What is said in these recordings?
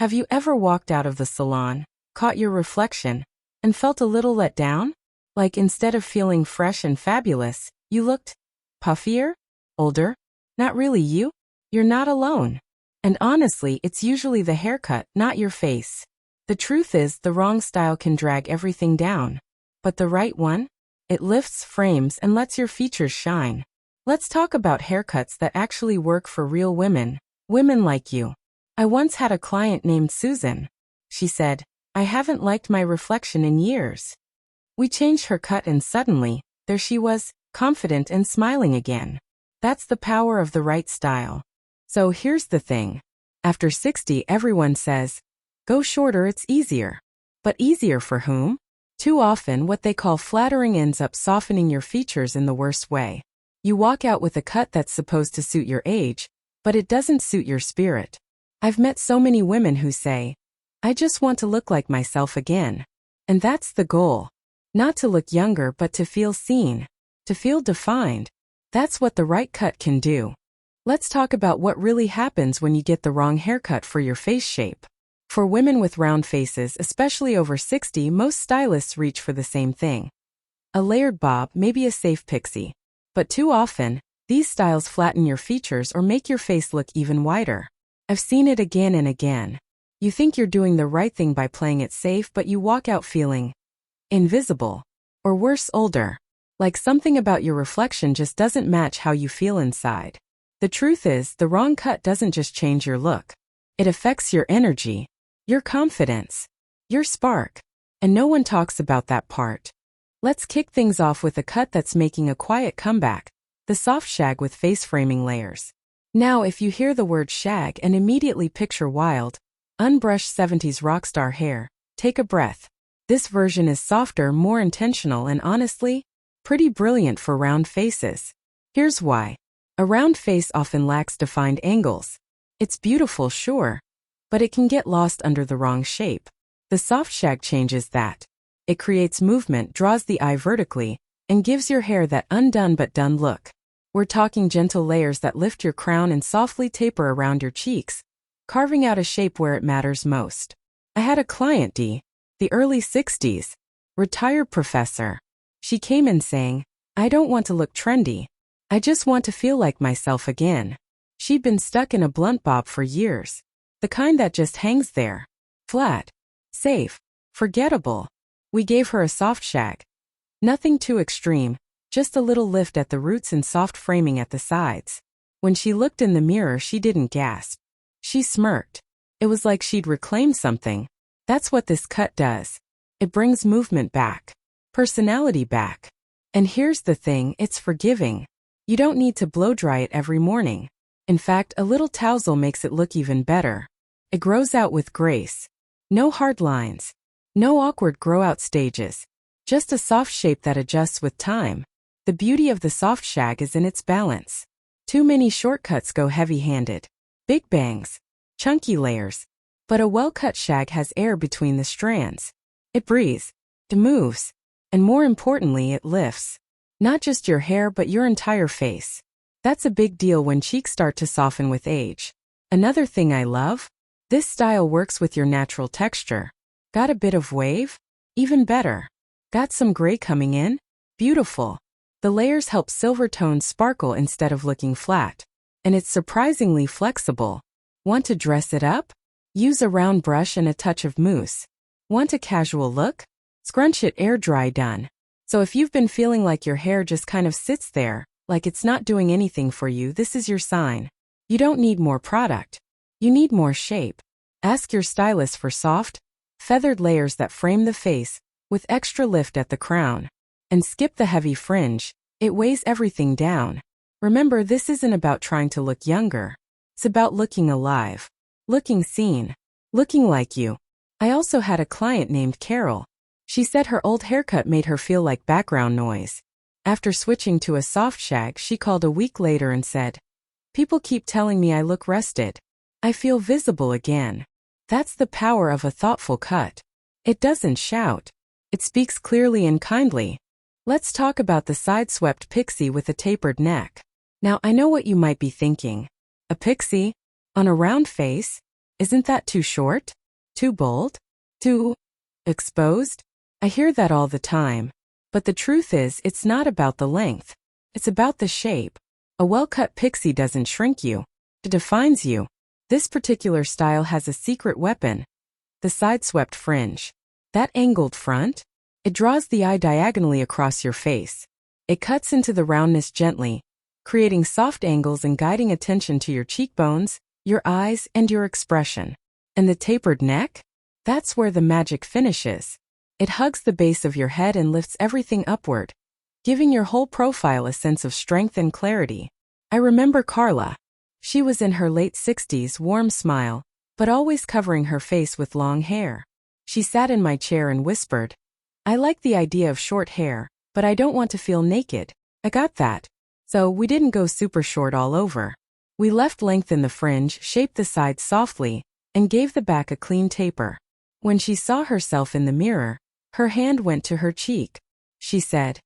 Have you ever walked out of the salon, caught your reflection, and felt a little let down? Like instead of feeling fresh and fabulous, you looked puffier, older? Not really you? You're not alone. And honestly, it's usually the haircut, not your face. The truth is, the wrong style can drag everything down. But the right one? It lifts, frames, and lets your features shine. Let's talk about haircuts that actually work for real women, women like you. I once had a client named Susan. She said, "I haven't liked my reflection in years." We changed her cut and suddenly, there she was, confident and smiling again. That's the power of the right style. So here's the thing. After 60, everyone says, go shorter, it's easier. But easier for whom? Too often, what they call flattering ends up softening your features in the worst way. You walk out with a cut that's supposed to suit your age, but it doesn't suit your spirit. I've met so many women who say, I just want to look like myself again. And that's the goal. Not to look younger, but to feel seen, to feel defined. That's what the right cut can do. Let's talk about what really happens when you get the wrong haircut for your face shape. For women with round faces, especially over 60, most stylists reach for the same thing. A layered bob, maybe a safe pixie. But too often, these styles flatten your features or make your face look even wider. I've seen it again and again. You think you're doing the right thing by playing it safe, but you walk out feeling invisible. Or worse, older. Like something about your reflection just doesn't match how you feel inside. The truth is, the wrong cut doesn't just change your look. It affects your energy, your confidence, your spark. And no one talks about that part. Let's kick things off with a cut that's making a quiet comeback. The soft shag with face framing layers. Now, if you hear the word shag and immediately picture wild, unbrushed 70s rockstar hair, take a breath. This version is softer, more intentional, and honestly, pretty brilliant for round faces. Here's why. A round face often lacks defined angles. It's beautiful, sure, but it can get lost under the wrong shape. The soft shag changes that. It creates movement, draws the eye vertically, and gives your hair that undone but done look. We're talking gentle layers that lift your crown and softly taper around your cheeks, carving out a shape where it matters most. I had a client, the early 60s, retired professor. She came in saying, I don't want to look trendy. I just want to feel like myself again. She'd been stuck in a blunt bob for years. The kind that just hangs there. Flat. Safe. Forgettable. We gave her a soft shag. Nothing too extreme, just a little lift at the roots and soft framing at the sides. When she looked in the mirror, she didn't gasp. She smirked. It was like she'd reclaimed something. That's what this cut does. It brings movement back. Personality back. And here's the thing, it's forgiving. You don't need to blow dry it every morning. In fact, a little tousle makes it look even better. It grows out with grace. No hard lines. No awkward grow-out stages. Just a soft shape that adjusts with time. The beauty of the soft shag is in its balance. Too many shortcuts go heavy-handed. Big bangs. Chunky layers. But a well-cut shag has air between the strands. It breathes. It moves. And more importantly, it lifts. Not just your hair, but your entire face. That's a big deal when cheeks start to soften with age. Another thing I love? This style works with your natural texture. Got a bit of wave? Even better. Got some gray coming in? Beautiful. The layers help silver tones sparkle instead of looking flat. And it's surprisingly flexible. Want to dress it up? Use a round brush and a touch of mousse. Want a casual look? Scrunch it, air dry, done. So if you've been feeling like your hair just kind of sits there, like it's not doing anything for you, this is your sign. You don't need more product. You need more shape. Ask your stylist for soft, feathered layers that frame the face, with extra lift at the crown. And skip the heavy fringe. It weighs everything down. Remember, this isn't about trying to look younger. It's about looking alive. Looking seen. Looking like you. I also had a client named Carol. She said her old haircut made her feel like background noise. After switching to a soft shag, she called a week later and said, People keep telling me I look rested. I feel visible again. That's the power of a thoughtful cut. It doesn't shout. It speaks clearly and kindly. Let's talk about the side-swept pixie with a tapered neck. Now, I know what you might be thinking. A pixie? On a round face? Isn't that too short? Too bold? Too exposed? I hear that all the time. But the truth is, it's not about the length. It's about the shape. A well-cut pixie doesn't shrink you. It defines you. This particular style has a secret weapon. The side-swept fringe. That angled front? It draws the eye diagonally across your face. It cuts into the roundness gently, creating soft angles and guiding attention to your cheekbones, your eyes, and your expression. And the tapered neck? That's where the magic finishes. It hugs the base of your head and lifts everything upward, giving your whole profile a sense of strength and clarity. I remember Carla. She was in her late 60s, warm smile, but always covering her face with long hair. She sat in my chair and whispered, "I like the idea of short hair, but I don't want to feel naked." I got that. So we didn't go super short all over. We left length in the fringe, shaped the sides softly, and gave the back a clean taper. When she saw herself in the mirror, her hand went to her cheek. She said,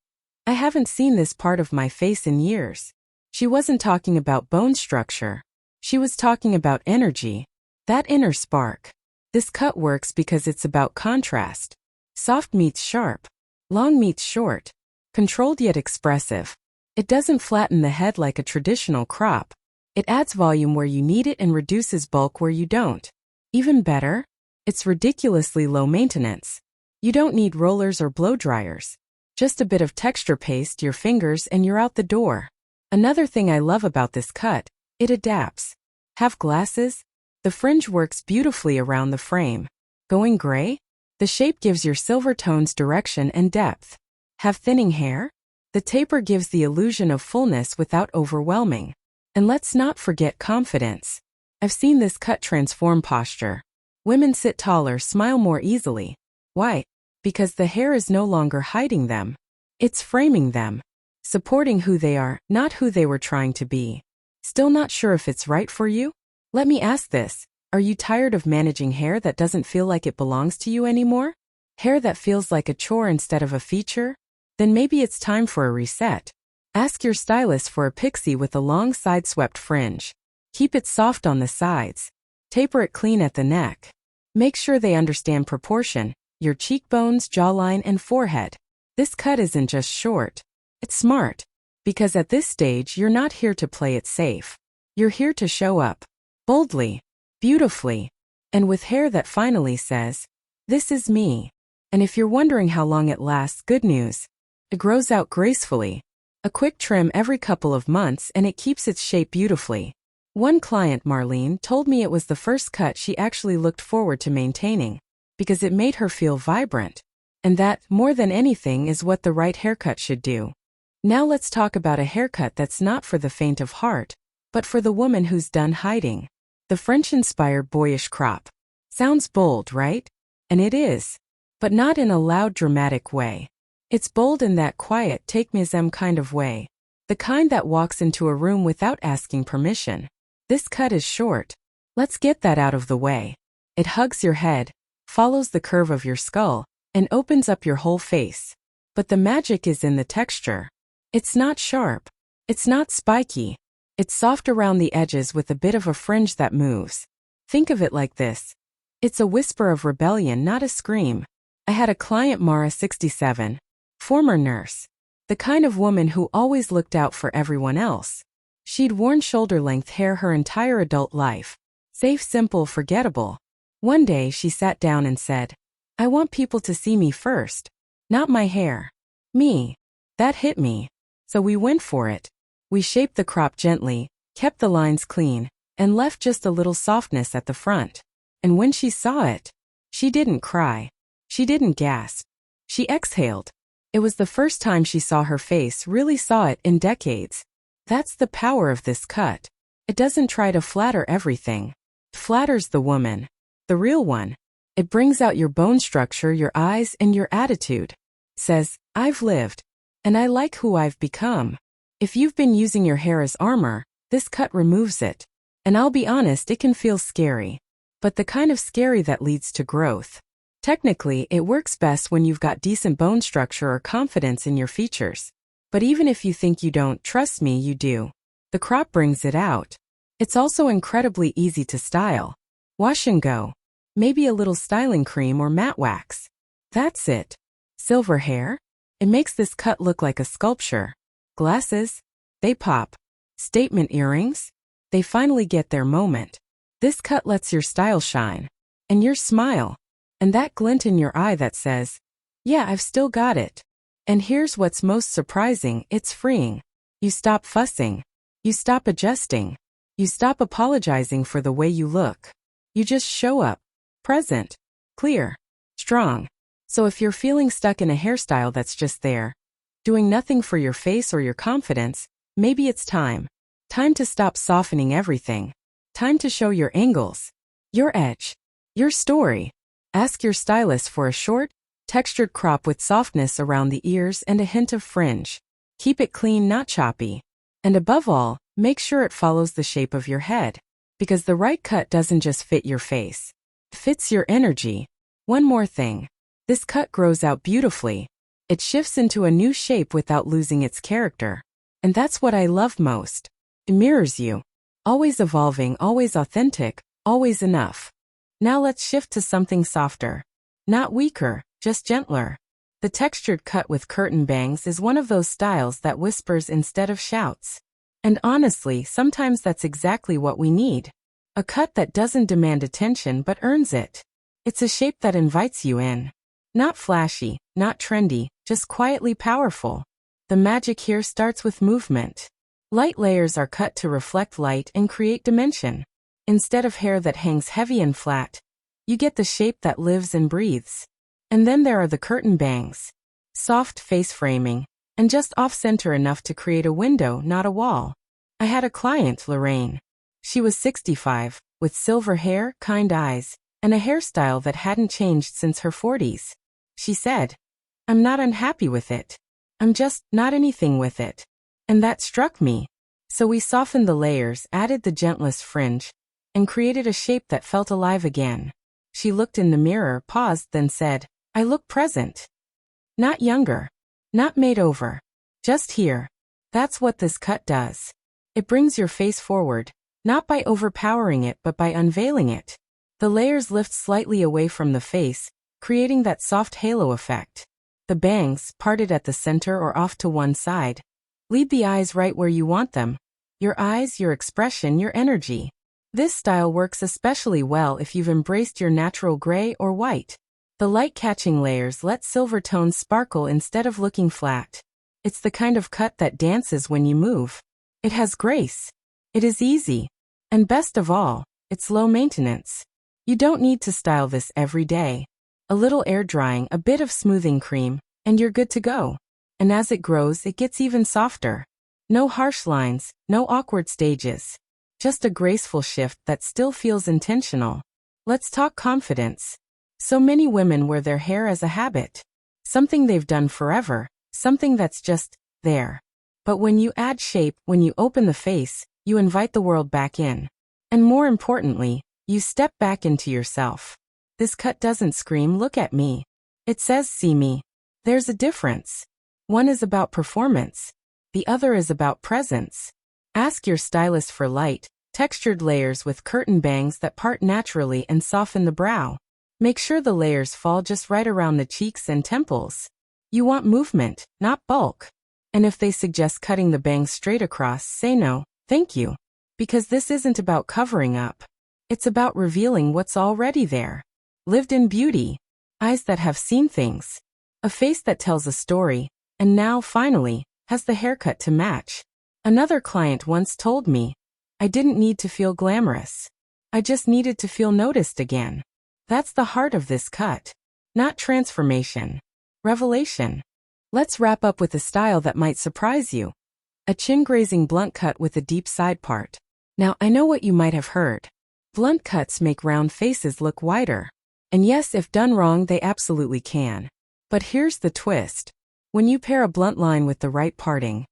"I haven't seen this part of my face in years." She wasn't talking about bone structure. She was talking about energy. That inner spark. This cut works because it's about contrast. Soft meets sharp. Long meets short. Controlled yet expressive. It doesn't flatten the head like a traditional crop. It adds volume where you need it and reduces bulk where you don't. Even better, it's ridiculously low maintenance. You don't need rollers or blow dryers. Just a bit of texture paste, your fingers, and you're out the door. Another thing I love about this cut, it adapts. Have glasses? The fringe works beautifully around the frame. Going gray? The shape gives your silver tones direction and depth. Have thinning hair? The taper gives the illusion of fullness without overwhelming. And let's not forget confidence. I've seen this cut transform posture. Women sit taller, smile more easily. Why? Because the hair is no longer hiding them. It's framing them. Supporting who they are, not who they were trying to be. Still not sure if it's right for you? Let me ask this. Are you tired of managing hair that doesn't feel like it belongs to you anymore? Hair that feels like a chore instead of a feature? Then maybe it's time for a reset. Ask your stylist for a pixie with a long side-swept fringe. Keep it soft on the sides. Taper it clean at the neck. Make sure they understand proportion, your cheekbones, jawline, and forehead. This cut isn't just short. It's smart. Because at this stage, you're not here to play it safe. You're here to show up. Boldly. Beautifully. And with hair that finally says, "This is me." And if you're wondering how long it lasts, good news. It grows out gracefully. A quick trim every couple of months and it keeps its shape beautifully. One client, Marlene, told me it was the first cut she actually looked forward to maintaining, because it made her feel vibrant. And that, more than anything, is what the right haircut should do. Now let's talk about a haircut that's not for the faint of heart, but for the woman who's done hiding. The French-inspired boyish crop. Sounds bold, right? And it is. But not in a loud, dramatic way. It's bold in that quiet, take-me-as-em kind of way. The kind that walks into a room without asking permission. This cut is short. Let's get that out of the way. It hugs your head, follows the curve of your skull, and opens up your whole face. But the magic is in the texture. It's not sharp. It's not spiky. It's soft around the edges with a bit of a fringe that moves. Think of it like this. It's a whisper of rebellion, not a scream. I had a client, Mara, 67. Former nurse. The kind of woman who always looked out for everyone else. She'd worn shoulder-length hair her entire adult life. Safe, simple, forgettable. One day she sat down and said, "I want people to see me first. Not my hair. Me." That hit me. So we went for it. We shaped the crop gently, kept the lines clean, and left just a little softness at the front. And when she saw it, she didn't cry. She didn't gasp. She exhaled. It was the first time she saw her face, really saw it, in decades. That's the power of this cut. It doesn't try to flatter everything. It flatters the woman. The real one. It brings out your bone structure, your eyes, and your attitude. It says, "I've lived. And I like who I've become." If you've been using your hair as armor, this cut removes it. And I'll be honest, it can feel scary. But the kind of scary that leads to growth. Technically, it works best when you've got decent bone structure or confidence in your features. But even if you think you don't, trust me, you do. The crop brings it out. It's also incredibly easy to style. Wash and go. Maybe a little styling cream or matte wax. That's it. Silver hair? It makes this cut look like a sculpture. Glasses? They pop. Statement earrings? They finally get their moment. This cut lets your style shine. And your smile. And that glint in your eye that says, yeah, I've still got it. And here's what's most surprising, it's freeing. You stop fussing. You stop adjusting. You stop apologizing for the way you look. You just show up. Present. Clear. Strong. So if you're feeling stuck in a hairstyle that's just there, doing nothing for your face or your confidence, maybe it's time. Time to stop softening everything. Time to show your angles. Your edge. Your story. Ask your stylist for a short, textured crop with softness around the ears and a hint of fringe. Keep it clean, not choppy. And above all, make sure it follows the shape of your head. Because the right cut doesn't just fit your face. It fits your energy. One more thing. This cut grows out beautifully. It shifts into a new shape without losing its character. And that's what I love most. It mirrors you. Always evolving, always authentic, always enough. Now let's shift to something softer. Not weaker, just gentler. The textured cut with curtain bangs is one of those styles that whispers instead of shouts. And honestly, sometimes that's exactly what we need. A cut that doesn't demand attention but earns it. It's a shape that invites you in. Not flashy, not trendy, just quietly powerful. The magic here starts with movement. Light layers are cut to reflect light and create dimension. Instead of hair that hangs heavy and flat, you get the shape that lives and breathes. And then there are the curtain bangs. Soft face framing, and just off-center enough to create a window, not a wall. I had a client, Lorraine. She was 65, with silver hair, kind eyes, and a hairstyle that hadn't changed since her 40s. She said, I'm not unhappy with it. I'm just not anything with it. And that struck me. So we softened the layers, added the gentlest fringe, and created a shape that felt alive again. She looked in the mirror, paused, then said, I look present. Not younger. Not made over. Just here. That's what this cut does. It brings your face forward, not by overpowering it but by unveiling it. The layers lift slightly away from the face, creating that soft halo effect. The bangs, parted at the center or off to one side, lead the eyes right where you want them. Your eyes, your expression, your energy. This style works especially well if you've embraced your natural gray or white. The light-catching layers let silver tones sparkle instead of looking flat. It's the kind of cut that dances when you move. It has grace. It is easy. And best of all, it's low maintenance. You don't need to style this every day. A little air drying, a bit of smoothing cream, and you're good to go. And as it grows, it gets even softer. No harsh lines, no awkward stages. Just a graceful shift that still feels intentional. Let's talk confidence. So many women wear their hair as a habit. Something they've done forever, something that's just there. But when you add shape, when you open the face, you invite the world back in. And more importantly, you step back into yourself. This cut doesn't scream, look at me. It says, see me. There's a difference. One is about performance. The other is about presence. Ask your stylist for light, textured layers with curtain bangs that part naturally and soften the brow. Make sure the layers fall just right around the cheeks and temples. You want movement, not bulk. And if they suggest cutting the bangs straight across, say no, thank you. Because this isn't about covering up. It's about revealing what's already there. Lived-in beauty. Eyes that have seen things. A face that tells a story. And now, finally, has the haircut to match. Another client once told me, I didn't need to feel glamorous. I just needed to feel noticed again. That's the heart of this cut. Not transformation. Revelation. Let's wrap up with a style that might surprise you. A chin-grazing blunt cut with a deep side part. Now, I know what you might have heard. Blunt cuts make round faces look wider. And yes, if done wrong, they absolutely can. But here's the twist. When you pair a blunt line with the right parting,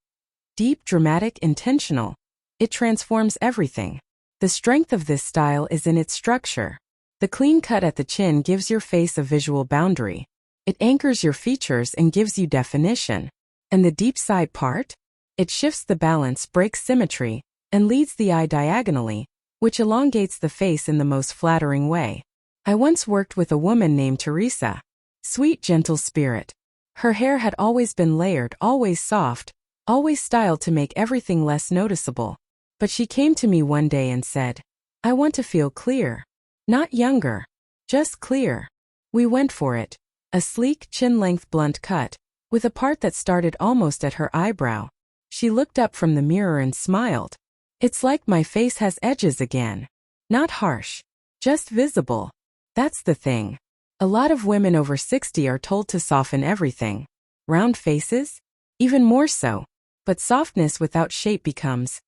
deep, dramatic, intentional, it transforms everything. The strength of this style is in its structure. The clean cut at the chin gives your face a visual boundary. It anchors your features and gives you definition. And the deep side part? It shifts the balance, breaks symmetry, and leads the eye diagonally, which elongates the face in the most flattering way. I once worked with a woman named Teresa. Sweet, gentle spirit. Her hair had always been layered, always soft, always styled to make everything less noticeable. But she came to me one day and said, "I want to feel clear. Not younger. Just clear." We went for it. A sleek, chin-length blunt cut, with a part that started almost at her eyebrow. She looked up from the mirror and smiled. "It's like my face has edges again. Not harsh. Just visible." That's the thing. A lot of women over 60 are told to soften everything. Round faces? Even more so. But softness without shape becomes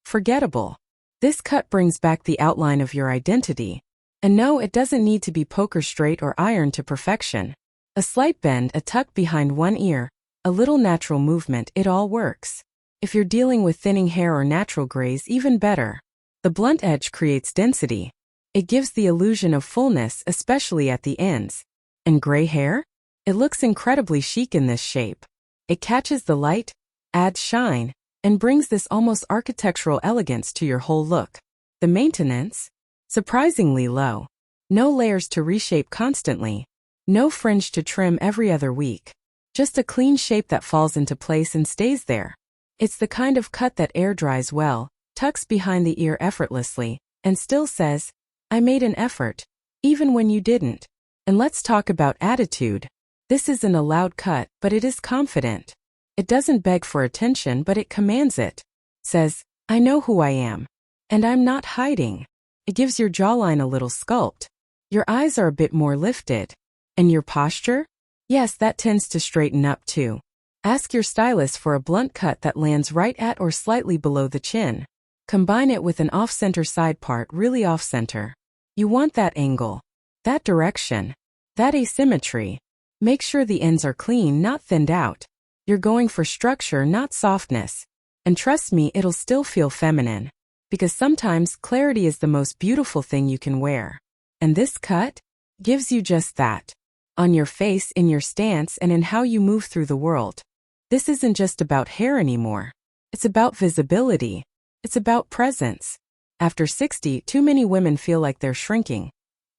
forgettable. This cut brings back the outline of your identity. And no, it doesn't need to be poker straight or ironed to perfection. A slight bend, a tuck behind one ear, a little natural movement, it all works. If you're dealing with thinning hair or natural grays, even better. The blunt edge creates density. It gives the illusion of fullness, especially at the ends. And gray hair? It looks incredibly chic in this shape. It catches the light, adds shine, and brings this almost architectural elegance to your whole look. The maintenance? Surprisingly low. No layers to reshape constantly. No fringe to trim every other week. Just a clean shape that falls into place and stays there. It's the kind of cut that air dries well, tucks behind the ear effortlessly, and still says, "I made an effort," even when you didn't. And let's talk about attitude. This isn't a loud cut, but it is confident. It doesn't beg for attention, but it commands it. Says, "I know who I am. And I'm not hiding." It gives your jawline a little sculpt. Your eyes are a bit more lifted. And your posture? Yes, that tends to straighten up too. Ask your stylist for a blunt cut that lands right at or slightly below the chin. Combine it with an off-center side part, really off-center. You want that angle, that direction, that asymmetry. Make sure the ends are clean, not thinned out. You're going for structure, not softness. And trust me, it'll still feel feminine. Because sometimes clarity is the most beautiful thing you can wear. And this cut gives you just that. On your face, in your stance, and in how you move through the world. This isn't just about hair anymore. It's about visibility. It's about presence. After 60, too many women feel like they're shrinking.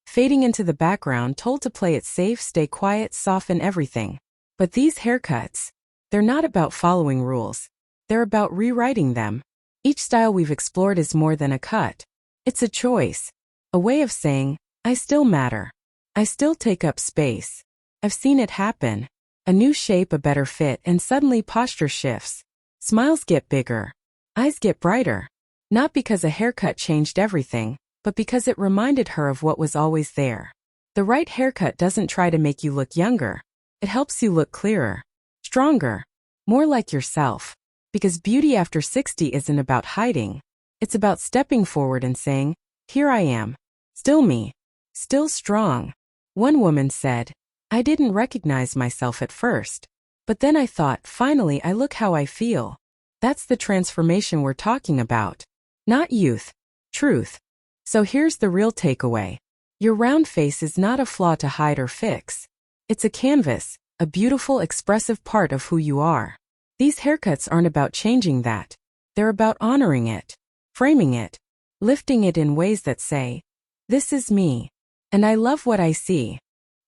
Fading into the background, told to play it safe, stay quiet, soften everything. But these haircuts, they're not about following rules. They're about rewriting them. Each style we've explored is more than a cut. It's a choice. A way of saying, I still matter. I still take up space. I've seen it happen. A new shape, a better fit, and suddenly posture shifts. Smiles get bigger. Eyes get brighter. Not because a haircut changed everything, but because it reminded her of what was always there. The right haircut doesn't try to make you look younger. It helps you look clearer, stronger, more like yourself. Because beauty after 60 isn't about hiding. It's about stepping forward and saying, here I am. Still me. Still strong. One woman said, I didn't recognize myself at first. But then I thought, finally, I look how I feel. That's the transformation we're talking about. Not youth. Truth. So here's the real takeaway. Your round face is not a flaw to hide or fix. It's a canvas, a beautiful, expressive part of who you are. These haircuts aren't about changing that. They're about honoring it, framing it, lifting it in ways that say, this is me. And I love what I see.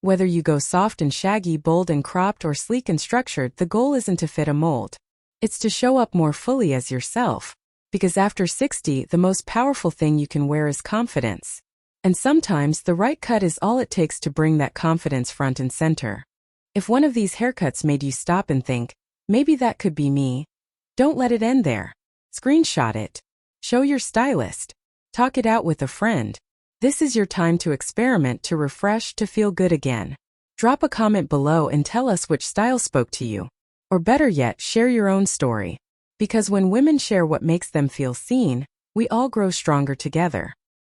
Whether you go soft and shaggy, bold and cropped, or sleek and structured, the goal isn't to fit a mold. It's to show up more fully as yourself. Because after 60, the most powerful thing you can wear is confidence. And sometimes the right cut is all it takes to bring that confidence front and center. If one of these haircuts made you stop and think, maybe that could be me, don't let it end there. Screenshot it. Show your stylist. Talk it out with a friend. This is your time to experiment, to refresh, to feel good again. Drop a comment below and tell us which style spoke to you. Or better yet, share your own story. Because when women share what makes them feel seen, we all grow stronger together.